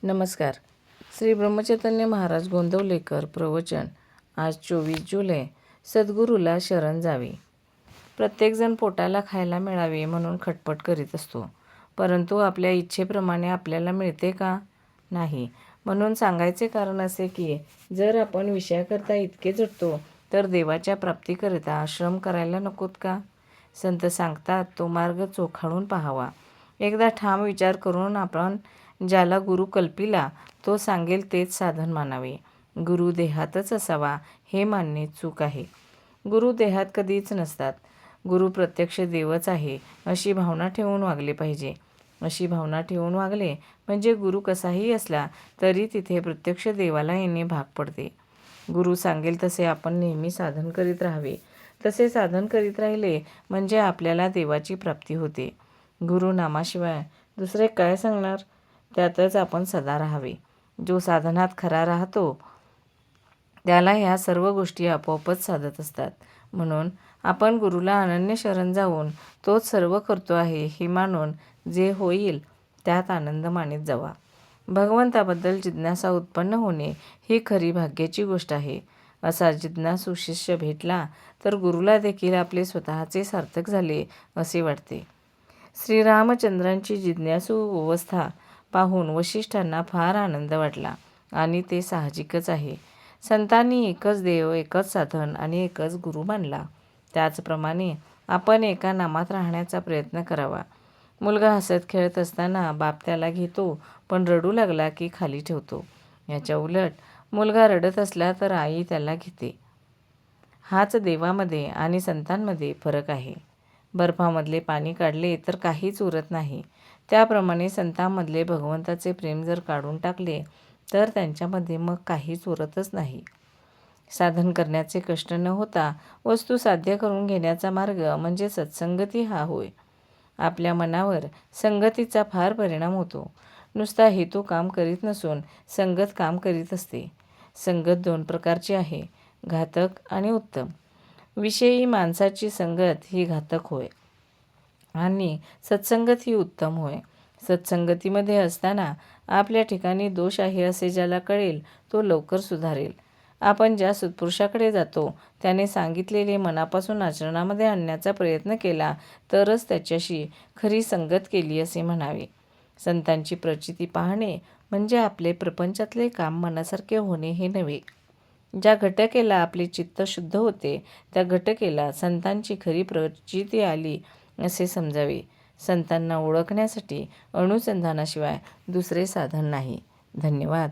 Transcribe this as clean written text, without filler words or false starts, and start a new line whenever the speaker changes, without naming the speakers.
नमस्कार. श्री ब्रह्मचैतन्य महाराज गोंदवलेकर प्रवचन. आज 24 जुलै. सद्गुरूला शरण जावे. प्रत्येकजण पोटाला खायला मिळावे म्हणून खटपट करीत असतो, परंतु आपल्या इच्छेप्रमाणे आपल्याला मिळते का? नाही. म्हणून सांगायचे कारण असे की जर आपण विषयाकरता इतके झटतो तर देवाच्या प्राप्तीकरिता श्रम करायला नकोत का? संत सांगतात तो मार्ग चोखाळून पाहावा. एकदा ठाम विचार करून आपण ज्याला गुरु कल्पिला तो सांगेल तेच साधन मानावे. गुरु देहातच असावा हे मानणे चूक आहे. गुरु देहात कधीच नसतात. गुरु प्रत्यक्ष देवच आहे अशी भावना ठेवून वागले पाहिजे. अशी भावना ठेवून वागले म्हणजे गुरु कसाही असला तरी तिथे प्रत्यक्ष देवाला येणे भाग पडते. गुरु सांगेल तसे आपण नेहमी साधन करीत राहावे. तसे साधन करीत राहिले म्हणजे आपल्याला देवाची प्राप्ती होते. गुरु नामाशिवाय दुसरे काय सांगणार? त्यातच आपण सदा राहावे. जो साधनात खरा राहतो त्याला ह्या सर्व गोष्टी आपोआपच साधत असतात. म्हणून आपण गुरुला अनन्य शरण जाऊन तोच सर्व करतो आहे हे मानून जे होईल त्यात आनंद मानित जावा. भगवंताबद्दल जिज्ञासा उत्पन्न होणे ही खरी भाग्याची गोष्ट आहे. असा जिज्ञासू शिष्य भेटला तर गुरुला देखील आपले स्वतःचे सार्थक झाले असे वाटते. श्रीरामचंद्रांची जिज्ञासू अवस्था पाहून वसिष्ठांना फार आनंद वाटला आणि ते साहजिकच आहे. संतांनी एकच देव, एकच साधन आणि एकच गुरु मानला. त्याचप्रमाणे आपण एका नामात राहण्याचा प्रयत्न करावा. मुलगा हसत खेळत असताना बाप त्याला घेतो, पण रडू लागला की खाली ठेवतो. याच्या उलट मुलगा रडत असला तर आई त्याला घेते. हाच देवामध्ये आणि संतांमध्ये फरक आहे. बर्फामधले पाणी काढले तर काहीच उरत नाही. त्याप्रमाणे संतांमधले भगवंताचे प्रेम जर काढून टाकले तर त्यांच्यामध्ये मग काहीच उरतच नाही. साधन करण्याचे कष्ट न होता वस्तू साध्य करून घेण्याचा मार्ग म्हणजे सत्संगती हा होय. आपल्या मनावर संगतीचा फार परिणाम होतो. नुसता हेतू काम करीत नसून संगत काम करीत असते. संगत दोन प्रकारची आहे, घातक आणि उत्तम. विषयी माणसाची संगत ही घातक होय आणि सत्संगत ही उत्तम होय. सत्संगतीमध्ये असताना आपल्या ठिकाणी दोष आहे असे ज्याला कळेल तो लवकर सुधारेल. आपण ज्या सत्पुरुषाकडे जातो त्याने सांगितलेले मनापासून आचरणामध्ये आणण्याचा प्रयत्न केला तरच त्याच्याशी खरी संगत केली असे म्हणावे. संतांची प्रचिती पाहणे म्हणजे आपले प्रपंचातले काम मनासारखे होणे हे नव्हे. ज्या घटकेला आपले चित्त शुद्ध होते त्या घटकेला संतांची खरी प्रचिती आली असे समजावे. संतांना ओळखण्यासाठी अनुसंधानाशिवाय दुसरे साधन नाही. धन्यवाद.